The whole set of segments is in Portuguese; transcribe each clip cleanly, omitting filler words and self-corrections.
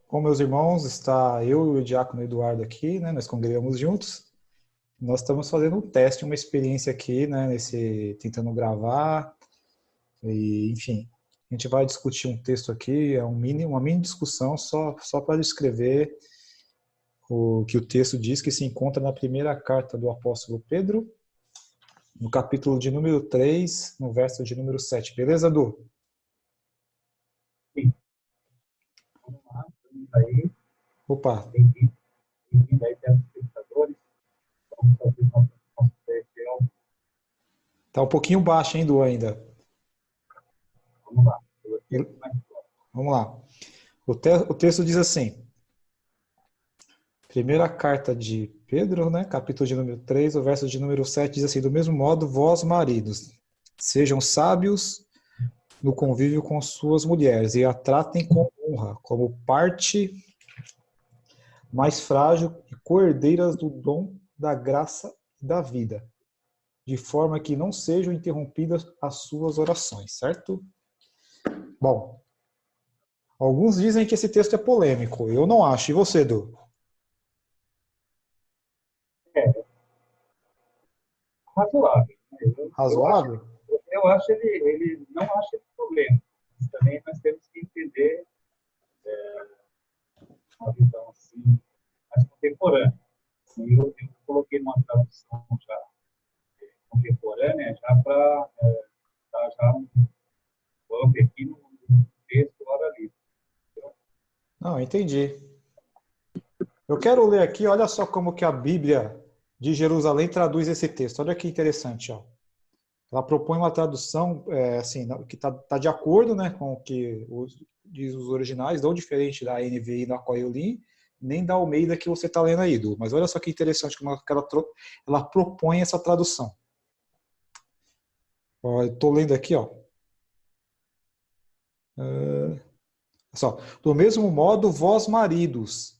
Com meus irmãos, está eu e o diácono Eduardo aqui, né? Nós congregamos juntos. Nós estamos fazendo um teste, uma experiência aqui, né? Tentando gravar e, enfim, a gente vai discutir um texto aqui, uma mini discussão só para descrever o que o texto diz que se encontra na primeira carta do apóstolo Pedro, no capítulo de número 3, no verso de número 7. Beleza, Du? Sim, vamos lá, estamos aí, Opa, bem-vindo aí, telespectadores. Vamos fazer nosso teste. tá um pouquinho baixo, hein, Du, ainda. Vamos lá, eu aqui mais próximo. Vamos lá. O texto diz assim: primeira carta de Pedro, né, capítulo de número 3, o verso de número 7 diz assim: do mesmo modo, vós, maridos, sejam sábios no convívio com suas mulheres e a tratem com honra, como parte mais frágil e coerdeiras do dom da graça e da vida, de forma que não sejam interrompidas as suas orações, certo? Bom, alguns dizem que esse texto é polêmico, eu não acho. E você, Du? É, razoável, né? Razoável? Eu acho ele não acha ele problema. Mas também nós temos que entender uma visão assim, mais contemporânea. Eu coloquei uma tradução já contemporânea, já para dar já um bump aqui no texto hora livre. Não, entendi. Eu quero ler aqui, olha só como que a Bíblia de Jerusalém traduz esse texto. Olha que interessante, ó. Ela propõe uma tradução assim, que tá de acordo, né, com o que diz os originais, não diferente da NVI na qual eu li, nem da Almeida que você está lendo aí, Du. Mas olha só que interessante como ela propõe essa tradução. Ó, eu estou lendo aqui, ó. Só, do mesmo modo, vós maridos,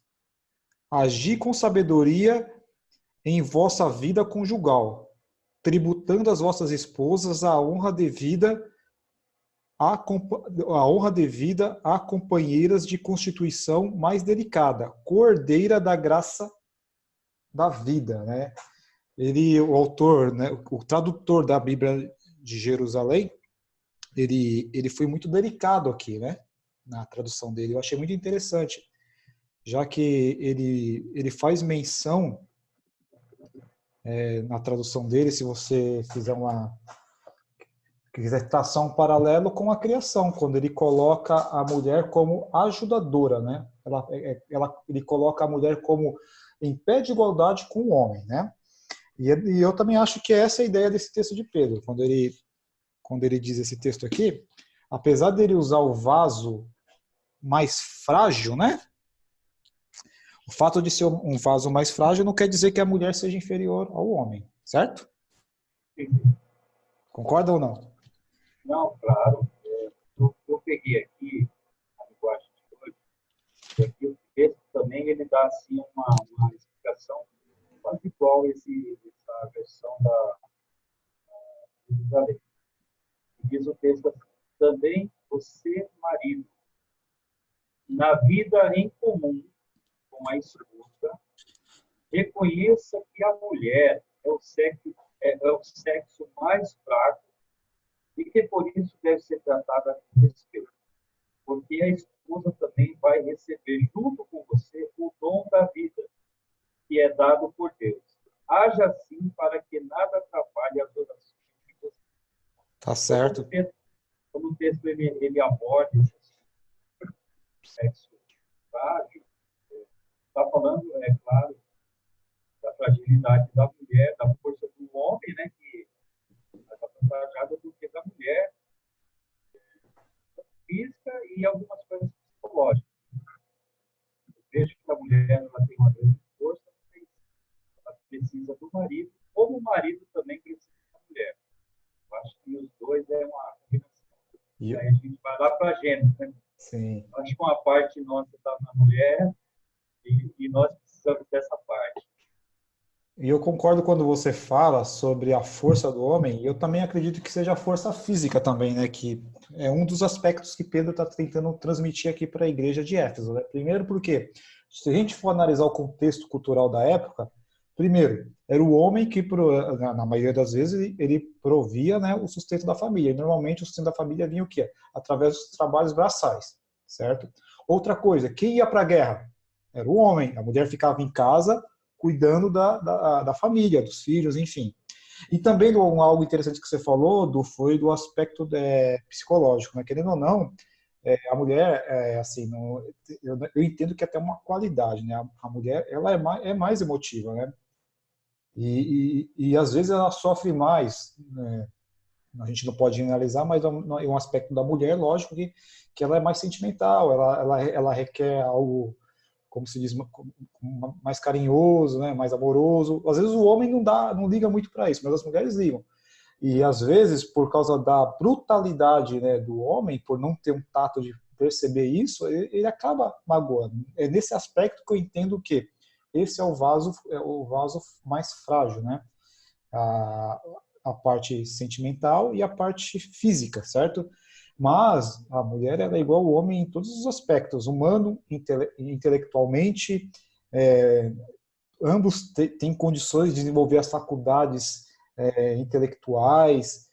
agi com sabedoria em vossa vida conjugal, tributando às vossas esposas a honra devida a companheiras de constituição mais delicada, coordeira da graça da vida, né? O autor, né, o tradutor da Bíblia de Jerusalém, ele foi muito delicado aqui, né? Na tradução dele, eu achei muito interessante, já que ele faz menção na tradução dele, se você fizer quiser traçar um paralelo com a criação, quando ele coloca a mulher como ajudadora, né? Ele coloca a mulher como em pé de igualdade com o homem, né? E eu também acho que essa é a ideia desse texto de Pedro, quando ele diz esse texto aqui, apesar dele usar o vaso mais frágil, né? O fato de ser um vaso mais frágil não quer dizer que a mulher seja inferior ao homem, certo? Concorda ou não? Não, claro. Eu peguei aqui a linguagem de hoje, e aqui o texto também ele dá assim, uma explicação quase igual essa versão da Jerusalém. Diz o texto assim, também você, marido, na vida em comum com a esposa, reconheça que a mulher é o sexo mais fraco e que por isso deve ser tratada com respeito. Porque a esposa também vai receber junto com você o dom da vida, que é dado por Deus. Haja assim para que nada atrapalhe as orações de você. Tá Então, certo. quando o texto ele aborda esse sexo frágil, está falando, é claro, da fragilidade da mulher, da força do homem, né, que é mais avantajada do que da mulher, física e algumas coisas psicológicas. Eu vejo que a mulher ela tem uma grande força, mas ela precisa do marido, como o marido também precisa da mulher. Eu acho que os dois é uma combinação. E aí a gente vai lá para a Gênesis, né? Sim. Acho que uma parte nossa está na mulher e nós precisamos dessa parte. E eu concordo quando você fala sobre a força do homem, e eu também acredito que seja a força física também, né? Que é um dos aspectos que Pedro está tentando transmitir aqui para a igreja de Éfeso, né? Primeiro porque, se a gente for analisar o contexto cultural da época, primeiro, era o homem que, na maioria das vezes, ele provia, né, o sustento da família. E normalmente o sustento da família vinha o quê? Através dos trabalhos braçais, certo? Outra coisa, quem ia para a guerra? Era o homem. A mulher ficava em casa cuidando da família, dos filhos, enfim. E também algo interessante que você falou foi do aspecto psicológico, né? Querendo ou não, a mulher, assim, não, eu entendo que é até uma qualidade, né? A mulher, ela é mais emotiva, né? E às vezes ela sofre mais, né? A gente não pode generalizar, mas é um aspecto da mulher, lógico, que ela é mais sentimental, ela requer algo, como se diz, mais carinhoso, né, mais amoroso. Às vezes o homem não liga muito para isso, mas as mulheres ligam. E às vezes, por causa da brutalidade, né, do homem, por não ter um tato de perceber isso, ele acaba magoando. É nesse aspecto que eu entendo que esse é o vaso mais frágil, né? A, a parte sentimental e a parte física, certo? Mas a mulher ela é igual ao homem em todos os aspectos, humano, intelectualmente, é, ambos têm condições de desenvolver as faculdades intelectuais,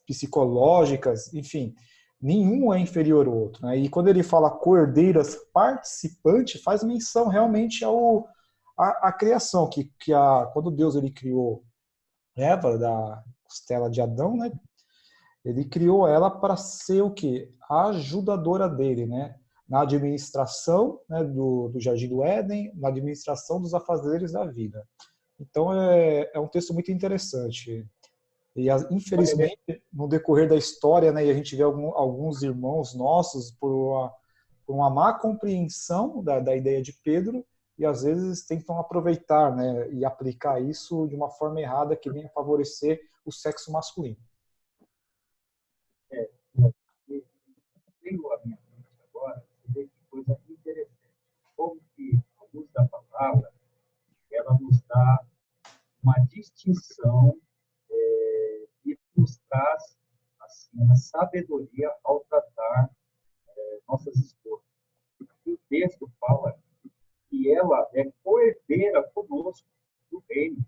psicológicas, enfim, nenhum é inferior ao outro. Né? E quando ele fala cordeiras participante, faz menção realmente à criação, quando Deus ele criou Eva, da costela de Adão, né? Ele criou ela para ser o quê? A ajudadora dele, né? Na administração, né, do Jardim do Éden, na administração dos afazeres da vida. Então é um texto muito interessante. E infelizmente, no decorrer da história, né, e a gente vê alguns irmãos nossos por uma má compreensão da ideia de Pedro, e às vezes tentam aproveitar, né, e aplicar isso de uma forma errada que venha favorecer o sexo masculino. É, tenho a minha mente agora, você vê que coisa interessante. Como que a luz da palavra, ela nos dá uma distinção e nos traz assim, uma sabedoria ao tratar nossas esposas. E o texto fala que ela é coerdeira conosco do reino.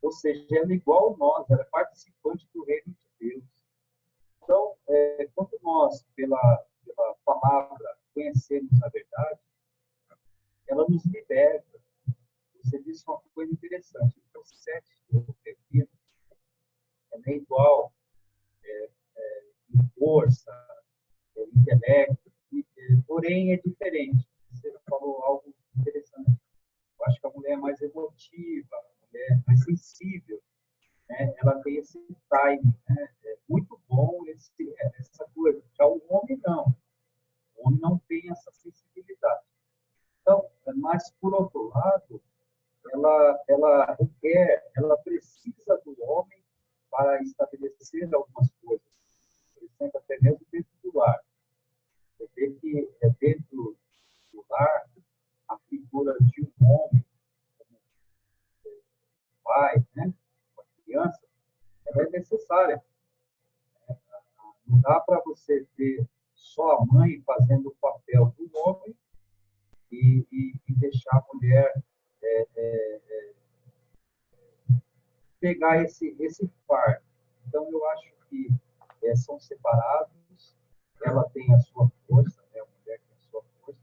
Ou seja, ela é igual a nós, ela é participante do reino de Deus. Então, quando nós, pela palavra, conhecemos a verdade, ela nos liberta. Você disse uma coisa interessante. O processo do refino é igual em força, intelecto, porém é diferente. Você falou algo interessante. Eu acho que a mulher é mais emotiva, a mulher é mais sensível, né? Ela tem esse time, né? É muito bom essa coisa. Já o homem não. O homem não tem essa sensibilidade. Então, mas por outro lado, ela precisa do homem para estabelecer algumas coisas. Por exemplo, até mesmo dentro do lar. Você vê que dentro do lar, a figura de um homem, como pai, né, uma criança, ela é necessária. Não dá para você ter só a mãe fazendo o papel do homem e deixar a mulher pegar esse fardo. Então, eu acho que são separados, ela tem a sua força, né? A mulher tem a sua força.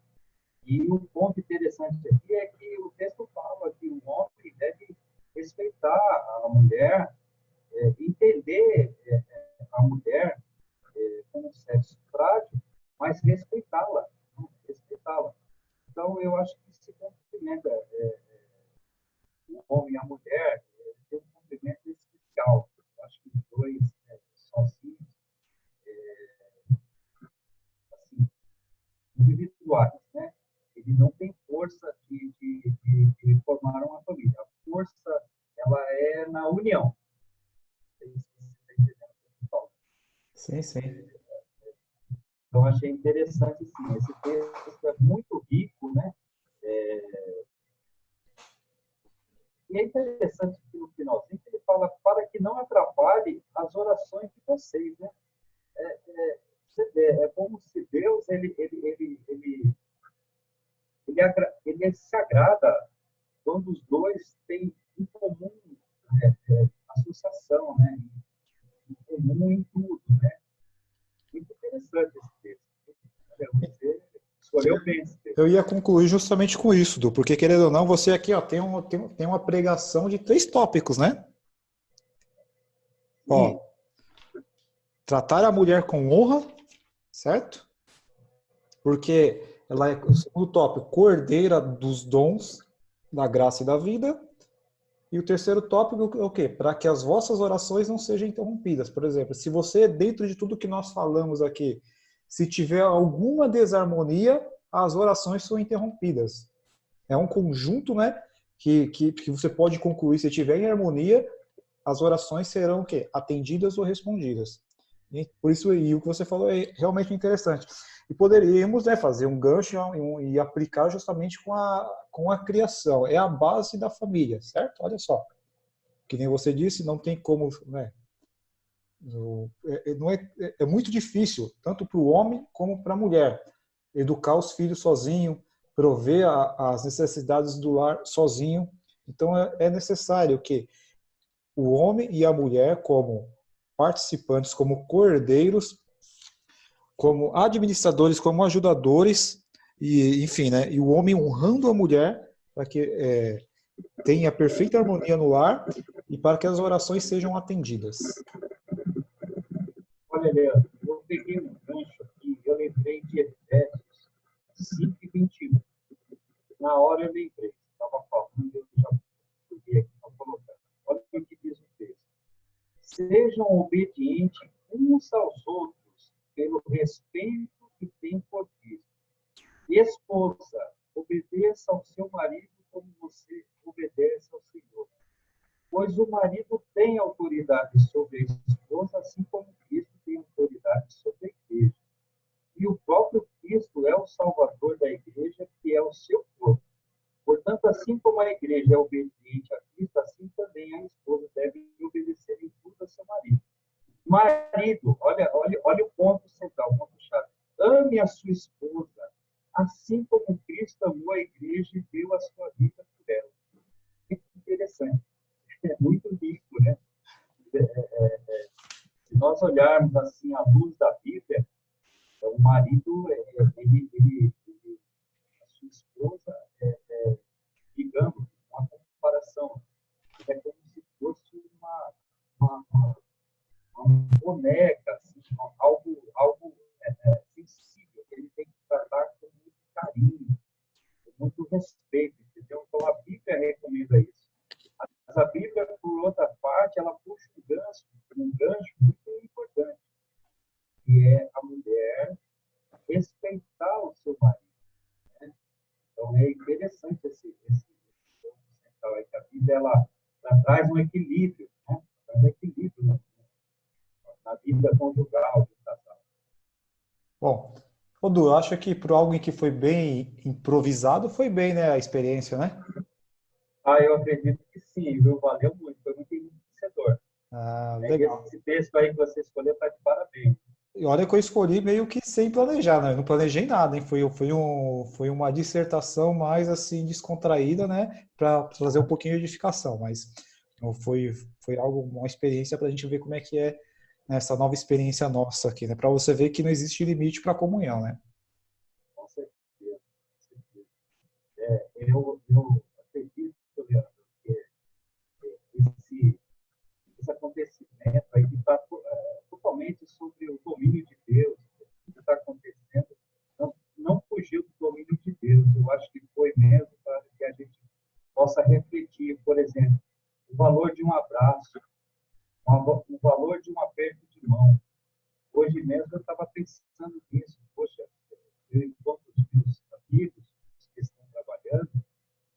E um ponto interessante aqui é que o texto fala que o homem deve respeitar a mulher, entender a mulher como um sexo frágil, mas respeitá-la. Né? Respeitá-la. Então, eu acho que se complementa o homem e a mulher, tem um complemento especial. Eu acho que os dois, sozinhos, assim, individuais, né? Ele não tem força de formar uma família. A força, ela é na união. Sim, sim. Então, achei interessante, sim. Esse texto é muito rico, né? E é interessante que no finalzinho ele fala para que não atrapalhe as orações de vocês, né? Você vê, é como se Deus ele se agrada quando os dois têm em comum associação, né? Em comum em tudo, né? Muito interessante esse texto. Você escolheu bem esse texto. Eu ia concluir justamente com isso, Du, porque querendo ou não, você aqui ó, tem uma pregação de 3 tópicos, né? Ó, tratar a mulher com honra, certo? Porque ela é, o segundo tópico, cordeira dos dons da graça e da vida. E o terceiro tópico é o quê? Para que as vossas orações não sejam interrompidas. Por exemplo, se você, dentro de tudo que nós falamos aqui, se tiver alguma desarmonia, as orações são interrompidas. É um conjunto, né, que você pode concluir. Se estiver em harmonia, as orações serão o quê? Atendidas ou respondidas. E por isso, e o que você falou é realmente interessante. E poderíamos, né, fazer um gancho e aplicar justamente com a criação. É a base da família, certo? Olha só. Que nem você disse, não tem como, né? Não é muito difícil, tanto para o homem como para a mulher, educar os filhos sozinho, prover as necessidades do lar sozinho. Então é necessário que o homem e a mulher, como participantes, como cordeiros, como administradores, como ajudadores, e enfim, né? E o homem honrando a mulher para que tenha perfeita harmonia no lar e para que as orações sejam atendidas. Olha, Leandro, eu peguei um gancho aqui, eu lembrei de Efésios 5:21. Na hora eu lembrei, estava falando, eu já peguei aqui para colocar. Olha o que diz o texto. Sejam obedientes uns aos outros pelo respeito que têm por Cristo. Esposa, obedeça ao seu marido como você obedece ao Senhor. Pois o marido tem autoridade sobre a esposa, assim como Cristo tem autoridade sobre a igreja. E o próprio Cristo é o Salvador da igreja, que é o seu corpo. Portanto, assim como a igreja é obediente a Cristo, assim também a esposa deve obedecer em tudo a seu marido. Marido, olha o ponto central, o ponto-chave. Ame a sua esposa, assim como Cristo amou a igreja e deu a sua vida por ela. Que interessante. É muito rico, né? Se nós olharmos assim à luz da Bíblia, o marido, a sua esposa, digamos, uma comparação, é como se fosse uma, uma boneca, assim, algo sensível, que ele tem que tratar com muito carinho, com muito respeito, entendeu? Então a Bíblia recomenda isso. Mas a Bíblia, por outra parte, ela puxa um gancho muito importante, que é a mulher respeitar o seu marido. Né? Então é interessante esse ponto central, é que a Bíblia ela traz um equilíbrio, né? Traz um equilíbrio na vida conjugal do casal. Bom, Odu, eu acho que para alguém que foi bem improvisado, foi bem, né, a experiência, né? Eu acredito que sim, viu? Valeu muito, foi muito enriquecedor. Ah, E legal. esse texto aí que você escolheu está de parabéns. E olha que eu escolhi meio que sem planejar, né? Eu não planejei nada, hein? Foi uma dissertação mais assim descontraída, né? Para trazer um pouquinho de edificação, mas foi algo, uma experiência para a gente ver como é que é essa nova experiência nossa aqui, né? Para você ver que não existe limite para a comunhão, né? Com certeza. Com certeza. Eu acredito, Leandro, que esse acontecimento aí que está totalmente sobre o domínio de Deus, o que está acontecendo, não fugiu do domínio de Deus. Eu acho que foi mesmo para que a gente possa refletir, por exemplo, o valor de um abraço, o valor de um aperto de mão. Hoje mesmo eu estava pensando nisso. Poxa, eu encontro os meus amigos que estão trabalhando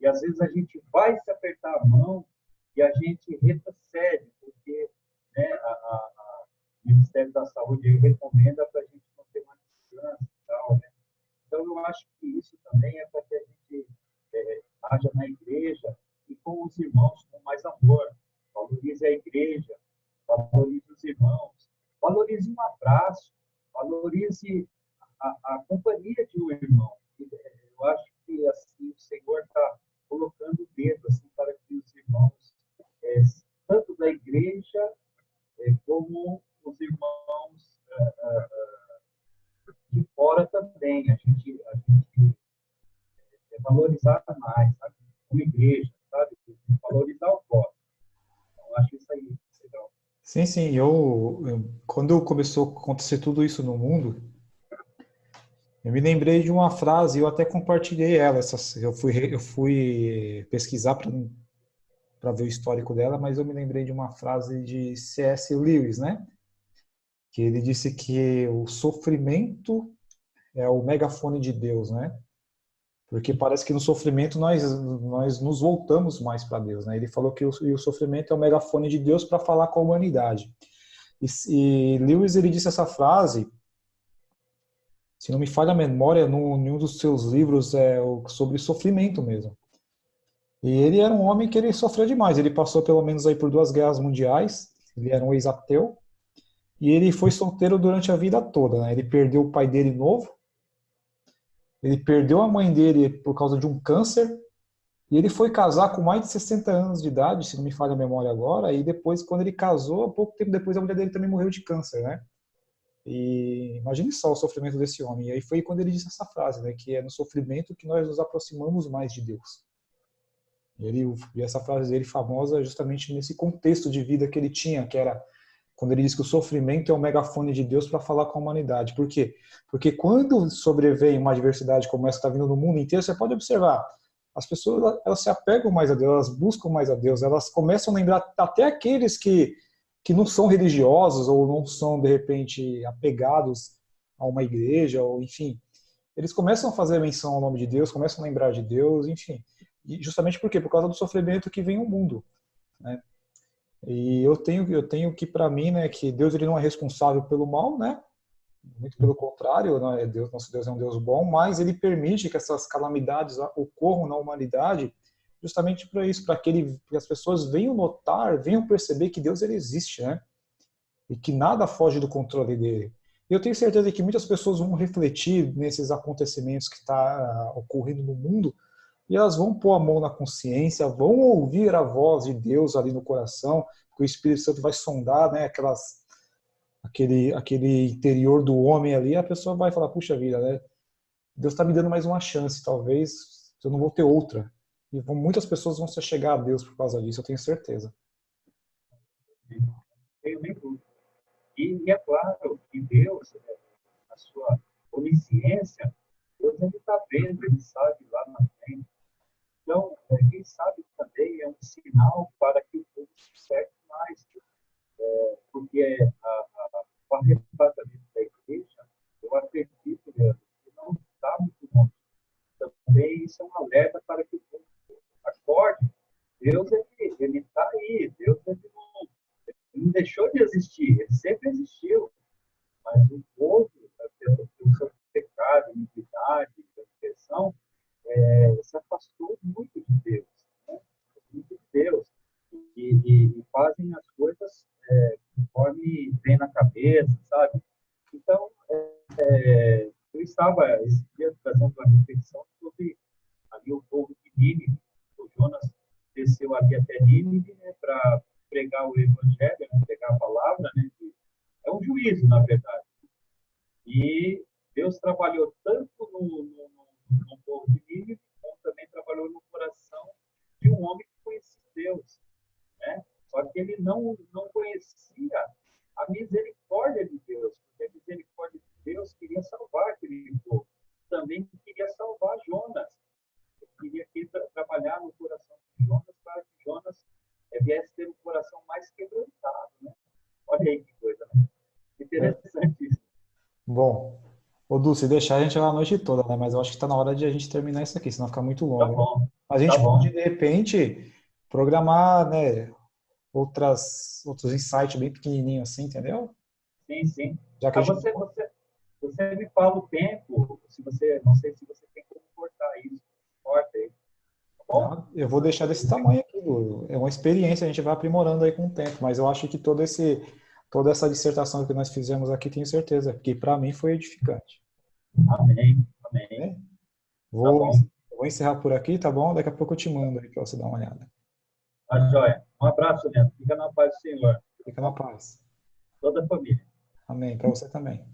e às vezes a gente vai se apertar a mão e a gente retrocede, porque né, o Ministério da Saúde recomenda para a gente não ter uma distância e tal. Né? Então, eu acho que isso também é para que a gente haja na igreja e com os irmãos, abraço, valorize a companhia de um irmão. Eu acho que assim o Senhor está colocando o dedo assim, para que os irmãos, tanto da igreja, como os irmãos de fora também, a gente valorizar mais, sabe? Como igreja, sabe? Valorizar o próximo. Então, eu acho isso aí legal. Sim, sim. Quando começou a acontecer tudo isso no mundo, eu me lembrei de uma frase, eu até compartilhei ela. Eu fui pesquisar para ver o histórico dela, mas eu me lembrei de uma frase de C.S. Lewis, né? Que ele disse que o sofrimento é o megafone de Deus, né? Porque parece que no sofrimento nós nos voltamos mais para Deus, né? Ele falou que o sofrimento é o megafone de Deus para falar com a humanidade. E Lewis, ele disse essa frase, se não me falha a memória, em um dos seus livros sobre sofrimento mesmo. E ele era um homem que ele sofreu demais. Ele passou pelo menos aí por 2 guerras mundiais. Ele era um ex-ateu. E ele foi solteiro durante a vida toda, né? Ele perdeu o pai dele novo. Ele perdeu a mãe dele por causa de um câncer. E ele foi casar com mais de 60 anos de idade, se não me falha a memória agora. E depois, quando ele casou, pouco tempo depois, a mulher dele também morreu de câncer, né? E imagine só o sofrimento desse homem. E aí foi quando ele disse essa frase, né? Que é no sofrimento que nós nos aproximamos mais de Deus. E essa frase dele famosa justamente nesse contexto de vida que ele tinha, que era quando ele diz que o sofrimento é o megafone de Deus para falar com a humanidade. Por quê? Porque quando sobrevém uma adversidade como essa que está vindo no mundo inteiro, você pode observar, as pessoas elas se apegam mais a Deus, elas buscam mais a Deus, elas começam a lembrar até aqueles que não são religiosos ou não são, de repente, apegados a uma igreja, ou enfim, eles começam a fazer menção ao nome de Deus, começam a lembrar de Deus, enfim. E justamente por quê? Por causa do sofrimento que vem ao mundo, né? E eu tenho que para mim, né, que Deus ele não é responsável pelo mal, né? Muito pelo contrário, né? Nosso Deus é um Deus bom, mas ele permite que essas calamidades ocorram na humanidade justamente para isso, para que as pessoas venham notar, venham perceber que Deus ele existe, né? E que nada foge do controle dele. E eu tenho certeza que muitas pessoas vão refletir nesses acontecimentos que está ocorrendo no mundo e elas vão pôr a mão na consciência, vão ouvir a voz de Deus ali no coração, que o Espírito Santo vai sondar, né, aquele interior do homem ali, a pessoa vai falar, puxa vida, né, Deus está me dando mais uma chance, talvez eu não vou ter outra. E muitas pessoas vão se chegar a Deus por causa disso, eu tenho certeza. Tenho nem dúvida. E é claro que Deus, na sua onisciência, Deus ele está vendo, ele sabe lá na frente. Então, quem sabe também é um sinal para que o povo se cerque mais. Porque o arrebatamento da igreja, eu acredito, Leandro, que não está muito longe. Também isso é um alerta para que o povo acorde. Deus ele está aí, Deus ele não deixou de existir, ele sempre existiu. Mas o povo, pelo seu pecado, iniquidade, transgressão, se afastou muito de Deus, né? Muito de Deus. E fazem as coisas conforme vem na cabeça, sabe? Então, eu estava esse dia fazendo uma reflexão sobre ali o povo de Nínive. O Jonas desceu ali até Nínive, né, para pregar o evangelho, né, pregar a palavra, né? É um juízo, na verdade. E Deus trabalhou tanto no povo de Nínive, como também trabalhou no coração de um homem que conhecia Deus, né? Só que ele não conhecia a misericórdia de Deus, porque a misericórdia de Deus queria salvar aquele povo. Também queria salvar Jonas. Ele queria trabalhar no coração de Jonas para que Jonas viesse ter um coração mais quebrantado, né? Olha aí que coisa, né? Interessante isso. Bom, ô Du, se deixar a gente vai a noite toda, né? Mas eu acho que está na hora de a gente terminar isso aqui, senão fica muito Tá longo, né? bom, Mas a tá gente pode, bom. de repente, programar, né, outros insights bem pequenininhos assim, entendeu? Sim, sim. Já que a Ah, gente... você me fala o tempo, se você, não sei se você tem como cortar isso. Corta aí, tá bom? Não, eu vou deixar desse tamanho aqui, Du. É uma experiência, a gente vai aprimorando aí com o tempo, mas eu acho que todo toda essa dissertação que nós fizemos aqui, tenho certeza, que para mim foi edificante. Amém. Amém. Né? Tá bom. Vou encerrar por aqui, tá bom? Daqui a pouco eu te mando aí para você dar uma olhada. Tá joia. Um abraço, Leandro. Fica na paz do Senhor. Fica na paz. Toda a família. Amém. Para você também.